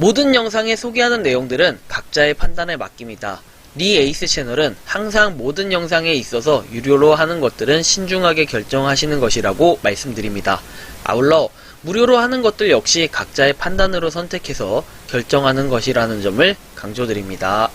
모든 영상에 소개하는 내용들은 각자의 판단에 맡깁니다. 리 에이스 채널은 항상 모든 영상에 있어서 유료로 하는 것들은 신중하게 결정하시는 것이라고 말씀드립니다. 아울러 무료로 하는 것들 역시 각자의 판단으로 선택해서 결정하는 것이라는 점을 강조드립니다.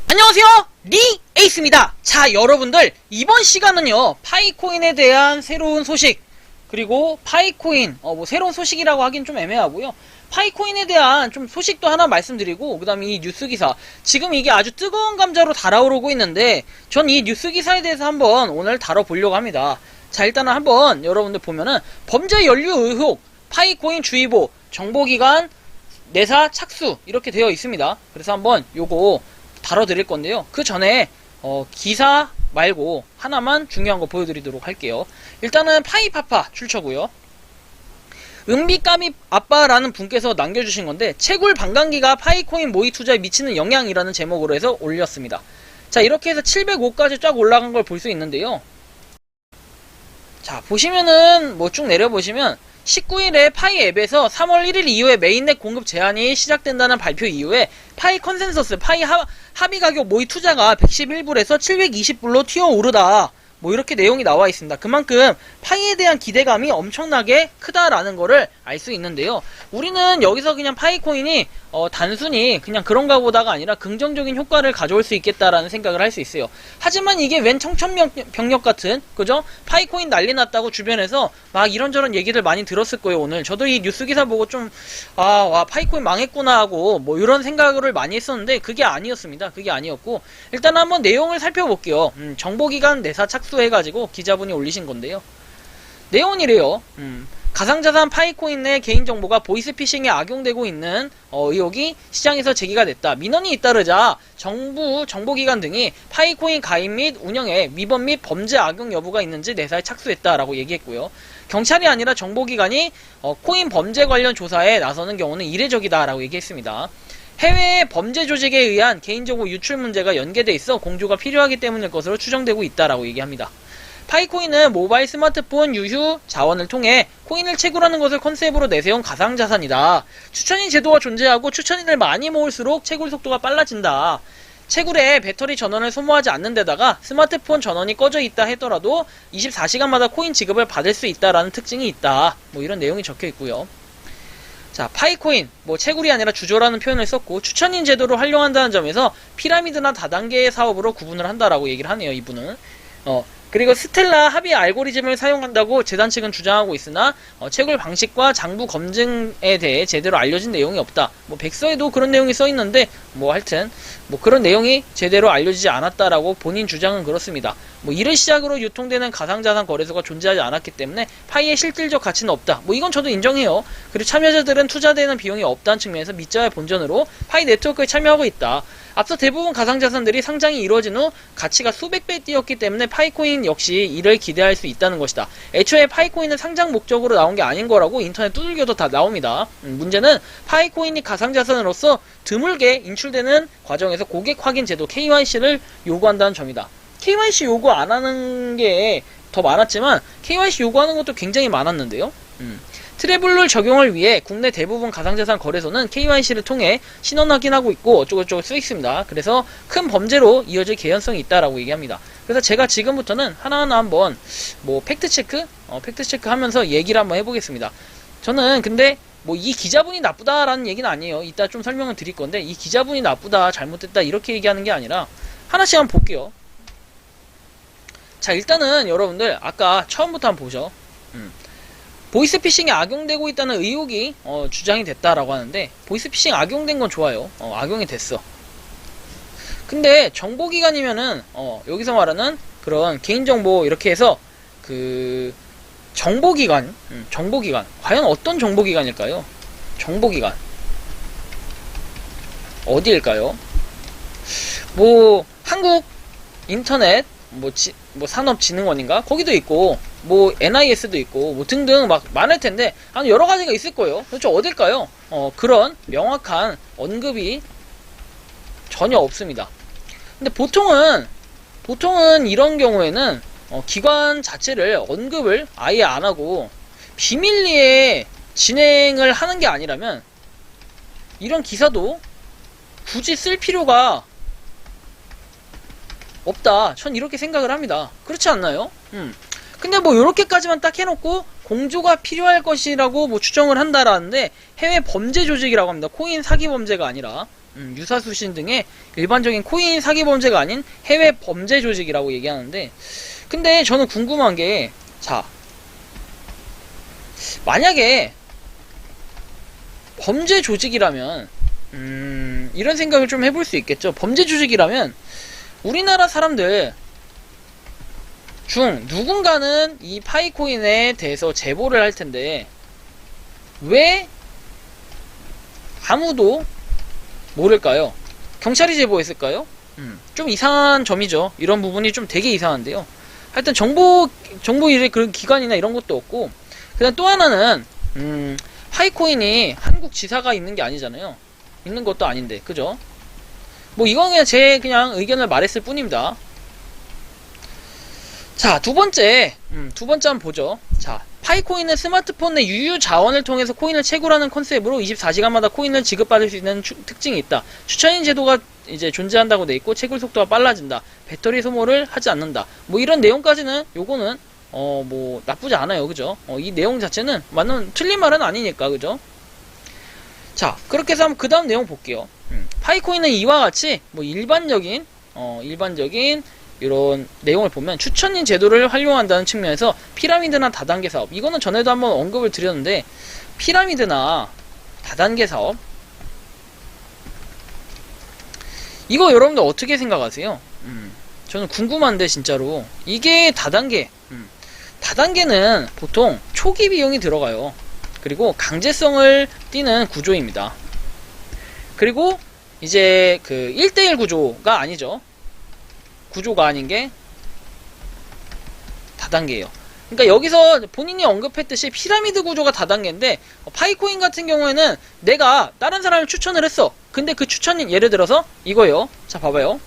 안녕하세요, 리 에이스입니다. 자, 여러분들, 이번 시간은요 파이코인에 대한 새로운 소식, 그리고 파이코인 새로운 소식이라고 하긴 좀 애매하고요, 파이코인에 대한 좀 소식도 하나 말씀드리고, 그 다음에 이 뉴스기사, 지금 이게 아주 뜨거운 감자로 달아오르고 있는데 전 이 뉴스기사에 대해서 한번 오늘 다뤄보려고 합니다. 자, 일단은 한번 여러분들 보면은 범죄 연루 의혹, 파이코인 주의보, 정보기관 내사 착수 이렇게 되어 있습니다. 그래서 한번 요거 다뤄드릴 건데요, 그 전에 기사 말고 하나만 중요한 거 보여드리도록 할게요. 일단은 파이파파 출처고요. 은비까비 아빠라는 분께서 남겨주신 건데, 채굴 반감기가 파이코인 모의 투자에 미치는 영향이라는 제목으로 해서 올렸습니다. 자, 이렇게 해서 705까지 쫙 올라간 걸 볼 수 있는데요. 자, 보시면은 쭉 내려보시면 19일에 파이 앱에서 3월 1일 이후에 메인넷 공급 제한이 시작된다는 발표 이후에 파이 컨센서스, 파이 합의 가격 모의 투자가 111불에서 720불로 튀어오르다, 이렇게 내용이 나와 있습니다. 그만큼 파이에 대한 기대감이 엄청나게 크다라는 거를 알 수 있는데요, 우리는 여기서 그냥 파이코인이 단순히 그냥 그런가 보다가 아니라 긍정적인 효과를 가져올 수 있겠다라는 생각을 할 수 있어요. 하지만 이게 웬 청천벽력 같은, 그죠? 파이코인 난리 났다고 주변에서 막 이런저런 얘기들 많이 들었을 거예요. 오늘 저도 이 뉴스 기사 보고 좀 와, 파이코인 망했구나 하고 이런 생각을 많이 했었는데 그게 아니었습니다. 그게 아니었고, 일단 한번 내용을 살펴볼게요. 정보기관 내사 착수해가지고 기자분이 올리신 건데요, 내용은 이래요. 가상자산 파이코인 내 개인정보가 보이스피싱에 악용되고 있는 의혹이 시장에서 제기가 됐다. 민원이 잇따르자 정부, 정보기관 등이 파이코인 가입 및 운영에 위법 및 범죄 악용 여부가 있는지 내사에 착수했다라고 얘기했고요. 경찰이 아니라 정보기관이 코인 범죄 관련 조사에 나서는 경우는 이례적이다라고 얘기했습니다. 해외 범죄 조직에 의한 개인정보 유출 문제가 연계돼 있어 공조가 필요하기 때문일 것으로 추정되고 있다라고 얘기합니다. 파이코인은 모바일 스마트폰 유휴 자원을 통해 코인을 채굴하는 것을 컨셉으로 내세운 가상자산이다. 추천인 제도가 존재하고 추천인을 많이 모을수록 채굴 속도가 빨라진다. 채굴에 배터리 전원을 소모하지 않는 데다가 스마트폰 전원이 꺼져 있다 하더라도 24시간마다 코인 지급을 받을 수 있다라는 특징이 있다. 이런 내용이 적혀 있고요. 자, 파이코인, 채굴이 아니라 주조라는 표현을 썼고, 추천인 제도를 활용한다는 점에서 피라미드나 다단계의 사업으로 구분을 한다라고 얘기를 하네요, 이분은. 그리고 스텔라 합의 알고리즘을 사용한다고 재단 측은 주장하고 있으나 채굴 방식과 장부 검증에 대해 제대로 알려진 내용이 없다. 백서에도 그런 내용이 써있는데 하여튼 그런 내용이 제대로 알려지지 않았다라고 본인 주장은 그렇습니다. 이를 시작으로 유통되는 가상자산 거래소가 존재하지 않았기 때문에 파이의 실질적 가치는 없다. 이건 저도 인정해요. 그리고 참여자들은 투자되는 비용이 없다는 측면에서 밑자의 본전으로 파이 네트워크에 참여하고 있다. 앞서 대부분 가상자산들이 상장이 이루어진 후 가치가 수백 배 뛰었기 때문에 파이코인 역시 이를 기대할 수 있다는 것이다. 애초에 파이코인은 상장 목적으로 나온 게 아닌 거라고 인터넷 두들겨도 다 나옵니다. 문제는 파이코인이 가상자산으로서 드물게 인출되는 과정에서 고객 확인 제도 KYC를 요구한다는 점이다. KYC 요구 안 하는 게 더 많았지만 KYC 요구하는 것도 굉장히 많았는데요. 트래블룰 적용을 위해 국내 대부분 가상자산 거래소는 KYC를 통해 신원 확인하고 있고 어쩌고저쩌고 쓰 있습니다. 그래서 큰 범죄로 이어질 개연성이 있다라고 얘기합니다. 그래서 제가 지금부터는 하나하나 한번 팩트체크 하면서 얘기를 한번 해보겠습니다. 저는 근데 이 기자분이 나쁘다라는 얘기는 아니에요. 이따 좀 설명을 드릴 건데, 이 기자분이 나쁘다, 잘못됐다 이렇게 얘기하는 게 아니라 하나씩 한번 볼게요. 자, 일단은 여러분들 아까 처음부터 한번 보죠. 보이스피싱이 악용되고 있다는 의혹이 주장이 됐다라고 하는데, 보이스피싱 악용된 건 좋아요. 악용이 됐어. 근데 정보기관이면은 여기서 말하는 그런 개인정보 이렇게 해서 정보기관 과연 어떤 정보기관일까요? 정보기관 어디일까요? 한국 인터넷 산업진흥원인가? 거기도 있고 NIS도 있고 등등 많을 텐데 여러 가지가 있을 거예요. 도대체 어딜까요? 그런 명확한 언급이 전혀 없습니다. 근데 보통은 이런 경우에는 기관 자체를 언급을 아예 안 하고 비밀리에 진행을 하는 게 아니라면 이런 기사도 굳이 쓸 필요가 없다. 전 이렇게 생각을 합니다. 그렇지 않나요? 근데 뭐 요렇게까지만 딱 해놓고 공조가 필요할 것이라고 뭐 추정을 한다라는데 해외 범죄 조직이라고 합니다. 코인 사기 범죄가 아니라 유사수신 등의 일반적인 코인 사기 범죄가 아닌 해외 범죄 조직이라고 얘기하는데, 근데 저는 궁금한 게, 자, 만약에 범죄 조직이라면 이런 생각을 좀 해볼 수 있겠죠. 범죄 조직이라면 우리나라 사람들 중 누군가는 이 파이코인에 대해서 제보를 할 텐데 왜 아무도 모를까요? 경찰이 제보했을까요? 좀 이상한 점이죠. 이런 부분이 좀 되게 이상한데요. 하여튼 정보 일의 그런 기관이나 이런 것도 없고, 그다음 또 하나는 파이코인이 한국 지사가 있는 게 아니잖아요. 있는 것도 아닌데, 그죠? 뭐 이건 그냥 제 그냥 의견을 말했을 뿐입니다. 자, 두 번째 한번 보죠. 자, 파이코인은 스마트폰 내 유유 자원을 통해서 코인을 채굴하는 컨셉으로 24시간마다 코인을 지급받을 수 있는 특징이 있다. 추천인 제도가 이제 존재한다고 돼 있고, 채굴 속도가 빨라진다. 배터리 소모를 하지 않는다. 뭐 이런 내용까지는 요거는 뭐 나쁘지 않아요. 그죠? 이 내용 자체는 틀린 말은 아니니까. 그죠? 자, 그렇게 해서 한번 그 다음 내용 볼게요. 파이코인은 이와 같이 뭐 일반적인 이런 내용을 보면 추천인 제도를 활용한다는 측면에서 피라미드나 다단계 사업, 이거는 전에도 한번 언급을 드렸는데, 피라미드나 다단계 사업 이거 여러분들 어떻게 생각하세요? 저는 궁금한데 진짜로 이게 다단계는 보통 초기 비용이 들어가요. 그리고 강제성을 띠는 구조입니다. 그리고 이제 그 1대1 구조가 아니죠. 구조가 아닌 게 다단계예요. 그러니까 여기서 본인이 언급했듯이 피라미드 구조가 다단계인데, 파이코인 같은 경우에는 내가 다른 사람을 추천을 했어. 근데 그 추천인, 예를 들어서 이거예요. 자, 봐봐요.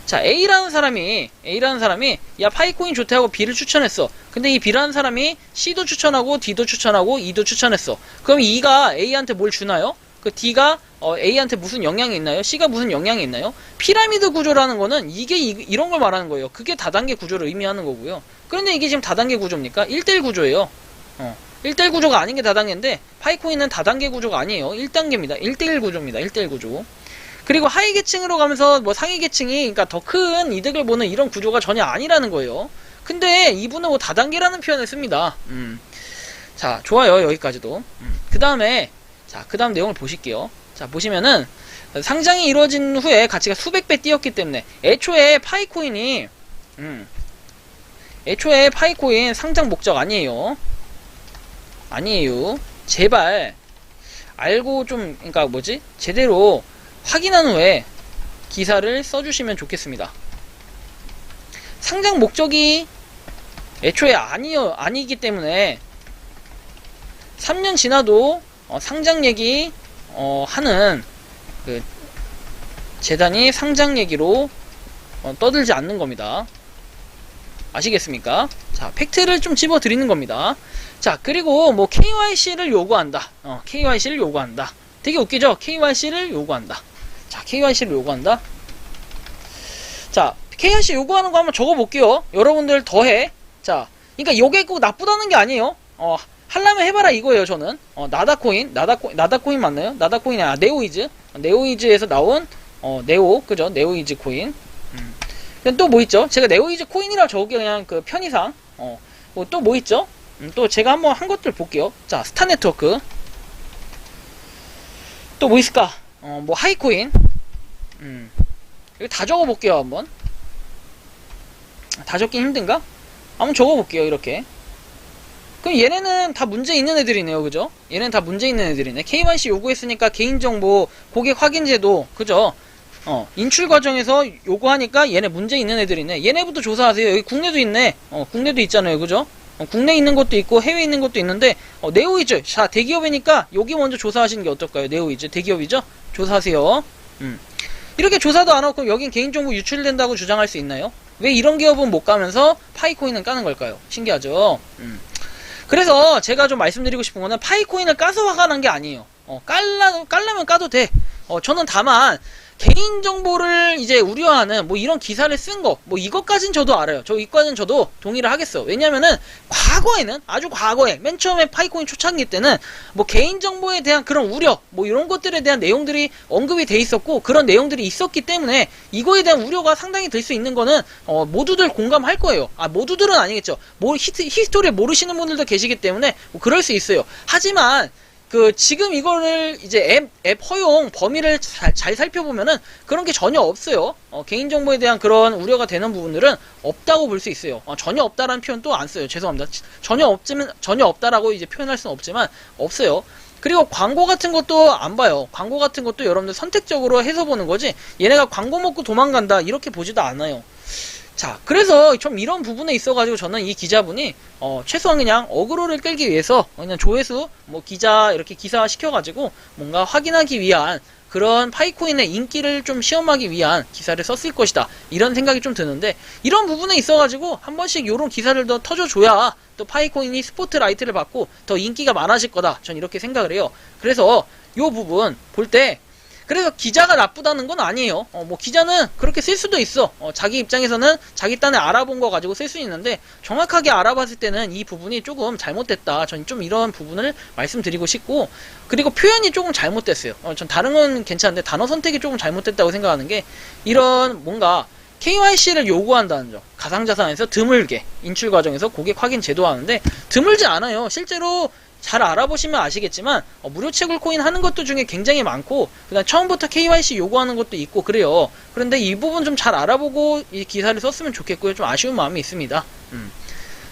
자, A라는 사람이 야 파이코인 좋다고 B를 추천했어. 근데 이 B라는 사람이 C도 추천하고 D도 추천하고 E도 추천했어. 그럼 E가 A한테 뭘 주나요? 그 D가 A한테 무슨 영향이 있나요? C가 무슨 영향이 있나요? 피라미드 구조라는 거는 이게 이런 걸 말하는 거예요. 그게 다단계 구조를 의미하는 거고요. 그런데 이게 지금 다단계 구조입니까? 1대1 구조예요. 1대1 구조가 아닌 게 다단계인데, 파이코인은 다단계 구조가 아니에요. 1단계입니다. 1대1 구조입니다. 1대1 구조. 그리고 하위 계층으로 가면서 뭐 상위 계층이 그러니까 더 큰 이득을 보는 이런 구조가 전혀 아니라는 거예요. 근데 이분은 뭐 다단계라는 표현을 씁니다. 자, 좋아요. 여기까지도. 그 다음 내용을 보실게요. 자, 보시면은 상장이 이루어진 후에 가치가 수백 배 뛰었기 때문에 애초에 파이코인 상장 목적 아니에요. 제발 알고 좀, 그러니까 뭐지? 제대로 확인한 후에 기사를 써주시면 좋겠습니다. 상장 목적이 애초에 아니기 때문에 3년 지나도 상장 얘기 하는 그 재단이 상장 얘기로 떠들지 않는 겁니다. 아시겠습니까? 자, 팩트를 좀 집어 드리는 겁니다. 자, 그리고 뭐 KYC를 요구한다. KYC를 요구한다. 되게 웃기죠? KYC를 요구한다. 자, KYC를 요구한다. 자, KYC 요구하는 거 한번 적어볼게요. 여러분들 더해. 자, 그러니까 이게 꼭 나쁘다는 게 아니에요. 하려면 해봐라 이거예요. 저는 나다코인 맞나요? 나다코인이 아니라 네오이즈에서 나온 네오, 그죠? 네오이즈 코인. 또 뭐 있죠? 제가 네오이즈 코인이라고 적을게요. 그냥 그 편의상. 또 뭐 있죠? 또 제가 한번 한 것들 볼게요. 자, 스타네트워크. 또 뭐 있을까? 뭐 하이코인. 이거 다 적어볼게요. 한번. 다 적긴 힘든가? 한번 적어볼게요. 이렇게. 그럼 얘네는 다 문제 있는 애들이네요. 그죠? 얘네는 다 문제 있는 애들이네. KYC 요구했으니까 개인정보 고객 확인제도, 그죠? 인출 과정에서 요구하니까 얘네 문제 있는 애들이네. 얘네부터 조사하세요. 여기 국내도 있네. 국내도 있잖아요. 그죠? 국내 있는 것도 있고 해외 있는 것도 있는데, 네오이즈. 자, 대기업이니까 여기 먼저 조사하시는 게 어떨까요? 네오이즈. 대기업이죠? 조사하세요. 이렇게 조사도 안 하고 그럼 여긴 개인정보 유출된다고 주장할 수 있나요? 왜 이런 기업은 못 가면서 파이코인은 까는 걸까요? 신기하죠? 그래서 제가 좀 말씀드리고 싶은 거는 파이코인을 까서 화가 난 게 아니에요. 깔려면 까도 돼. 저는 다만 개인정보를 이제 우려하는 뭐 이런 기사를 쓴 거, 뭐 이것까진 저도 알아요. 이과는 저도 동의를 하겠어. 왜냐면은 과거에는, 아주 과거에, 맨 처음에 파이코인 초창기 때는 뭐 개인정보에 대한 그런 우려, 뭐 이런 것들에 대한 내용들이 언급이 돼 있었고, 그런 내용들이 있었기 때문에 이거에 대한 우려가 상당히 될 수 있는 거는 모두들 공감할 거예요. 모두들은 아니겠죠. 히스토리를 모르시는 분들도 계시기 때문에 뭐 그럴 수 있어요. 하지만 지금 이거를 이제 앱 허용 범위를 잘 살펴보면은 그런 게 전혀 없어요. 개인정보에 대한 그런 우려가 되는 부분들은 없다고 볼 수 있어요. 전혀 없다라는 표현 또 안 써요. 죄송합니다. 전혀 없다라고 이제 표현할 수는 없지만, 없어요. 그리고 광고 같은 것도 안 봐요. 광고 같은 것도 여러분들 선택적으로 해서 보는 거지, 얘네가 광고 먹고 도망간다, 이렇게 보지도 않아요. 자, 그래서 좀 이런 부분에 있어가지고 저는 이 기자분이 최소한 그냥 어그로를 끌기 위해서 그냥 조회수 뭐 이렇게 기사화 시켜가지고 뭔가 확인하기 위한 그런 파이코인의 인기를 좀 시험하기 위한 기사를 썼을 것이다, 이런 생각이 좀 드는데, 이런 부분에 있어가지고 한 번씩 요런 기사를 더 터져줘야 또 파이코인이 스포트라이트를 받고 더 인기가 많아질 거다, 전 이렇게 생각을 해요. 그래서 요 부분 볼 때, 그래서 기자가 나쁘다는 건 아니에요. 뭐 기자는 그렇게 쓸 수도 있어. 자기 입장에서는 자기 딴에 알아본 거 가지고 쓸 수 있는데, 정확하게 알아봤을 때는 이 부분이 조금 잘못됐다, 전 좀 이런 부분을 말씀드리고 싶고, 그리고 표현이 조금 잘못됐어요. 전 다른 건 괜찮은데 단어 선택이 조금 잘못됐다고 생각하는 게, 이런 뭔가 KYC를 요구한다는 점, 가상자산에서 드물게 인출 과정에서 고객 확인 제도하는데 드물지 않아요. 실제로 잘 알아보시면 아시겠지만 무료 채굴 코인 하는 것도 중에 굉장히 많고, 그다음 처음부터 KYC 요구하는 것도 있고 그래요. 그런데 이 부분 좀 잘 알아보고 이 기사를 썼으면 좋겠고요. 좀 아쉬운 마음이 있습니다.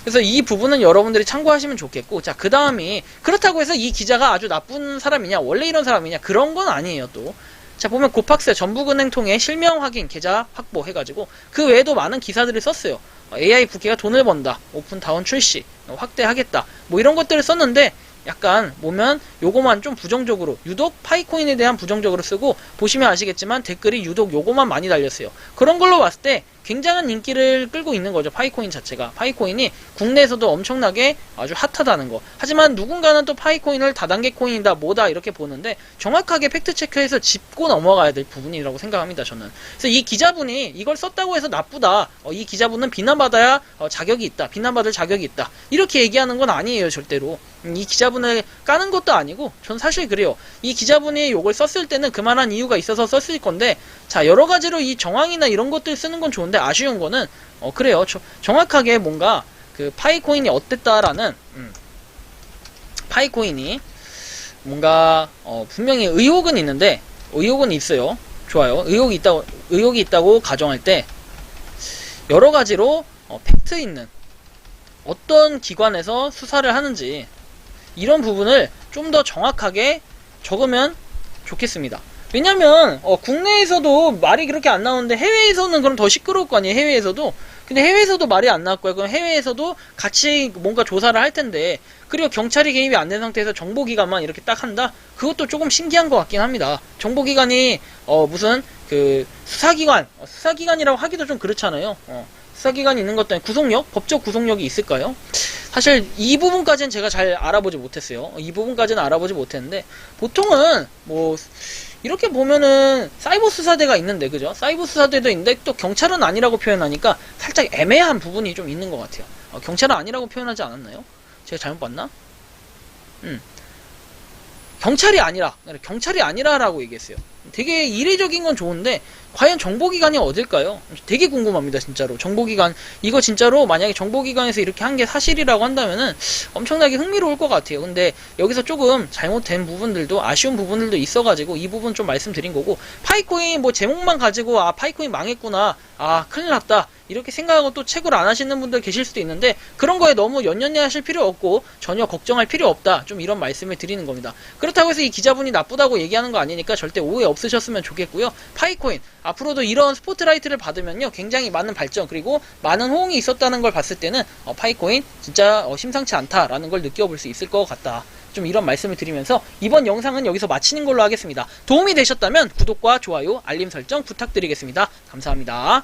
그래서 이 부분은 여러분들이 참고하시면 좋겠고, 자, 그 다음이, 그렇다고 해서 이 기자가 아주 나쁜 사람이냐, 원래 이런 사람이냐, 그런 건 아니에요. 또 자, 보면 고팍스 전북은행 통해 실명 확인 계좌 확보 해가지고 그 외에도 많은 기사들을 썼어요. AI 부캐가 돈을 번다, 오픈다운 출시, 확대하겠다, 뭐 이런 것들을 썼는데, 약간 보면 요거만 좀 부정적으로, 유독 파이코인에 대한 부정적으로 쓰고, 보시면 아시겠지만 댓글이 유독 요거만 많이 달렸어요. 그런 걸로 봤을 때 굉장한 인기를 끌고 있는 거죠. 파이코인 자체가, 파이코인이 국내에서도 엄청나게 아주 핫하다는 거. 하지만 누군가는 또 파이코인을 다단계 코인이다, 뭐다, 이렇게 보는데 정확하게 팩트체크해서 짚고 넘어가야 될 부분이라고 생각합니다, 저는. 그래서 이 기자분이 이걸 썼다고 해서 나쁘다, 이 기자분은 비난받아야 자격이 있다, 비난받을 자격이 있다, 이렇게 얘기하는 건 아니에요, 절대로. 이 기자분을 까는 것도 아니고, 전 사실 그래요. 이 기자분이 이걸 썼을 때는 그만한 이유가 있어서 썼을 건데, 자, 여러 가지로 이 정황이나 이런 것들 쓰는 건 좋은데, 아쉬운 거는 그래요. 정확하게 뭔가 그 파이코인이 어땠다라는, 파이코인이 뭔가 분명히 의혹은 있는데, 의혹은 있어요. 좋아요. 의혹이 있다고 가정할 때 여러 가지로 팩트 있는 어떤 기관에서 수사를 하는지, 이런 부분을 좀 더 정확하게 적으면 좋겠습니다. 왜냐면 국내에서도 말이 그렇게 안 나오는데 해외에서는 그럼 더 시끄러울 거 아니에요, 해외에서도. 근데 해외에서도 말이 안 나올 거예요. 그럼 해외에서도 같이 뭔가 조사를 할 텐데, 그리고 경찰이 개입이 안 된 상태에서 정보기관만 이렇게 딱 한다? 그것도 조금 신기한 것 같긴 합니다. 정보기관이 무슨 그 수사기관이라고 하기도 좀 그렇잖아요. 수사기관이 있는 것도 아니고 구속력? 법적 구속력이 있을까요? 사실 이 부분까지는 제가 잘 알아보지 못했어요. 이 부분까지는 알아보지 못했는데, 보통은 뭐 이렇게 보면은 사이버 수사대가 있는데, 그죠? 사이버 수사대도 있는데 또 경찰은 아니라고 표현하니까 살짝 애매한 부분이 좀 있는 것 같아요. 경찰은 아니라고 표현하지 않았나요? 제가 잘못 봤나? 경찰이 아니라라고 얘기했어요. 되게 이례적인 건 좋은데 과연 정보기관이 어딜까요? 되게 궁금합니다, 진짜로. 정보기관, 이거 진짜로 만약에 정보기관에서 이렇게 한 게 사실이라고 한다면은 엄청나게 흥미로울 것 같아요. 근데 여기서 조금 잘못된 부분들도, 아쉬운 부분들도 있어가지고 이 부분 좀 말씀드린 거고, 파이코인 뭐 제목만 가지고 파이코인 망했구나, 큰일 났다, 이렇게 생각하고 또 채굴 안 하시는 분들 계실 수도 있는데, 그런 거에 너무 연연해 하실 필요 없고 전혀 걱정할 필요 없다, 좀 이런 말씀을 드리는 겁니다. 그렇다고 해서 이 기자분이 나쁘다고 얘기하는 거 아니니까 절대 오해 없으셨으면 좋겠고요. 파이코인 앞으로도 이런 스포트라이트를 받으면요 굉장히 많은 발전, 그리고 많은 호응이 있었다는 걸 봤을 때는 파이코인 진짜 심상치 않다라는 걸 느껴볼 수 있을 것 같다, 좀 이런 말씀을 드리면서 이번 영상은 여기서 마치는 걸로 하겠습니다. 도움이 되셨다면 구독과 좋아요, 알림 설정 부탁드리겠습니다. 감사합니다.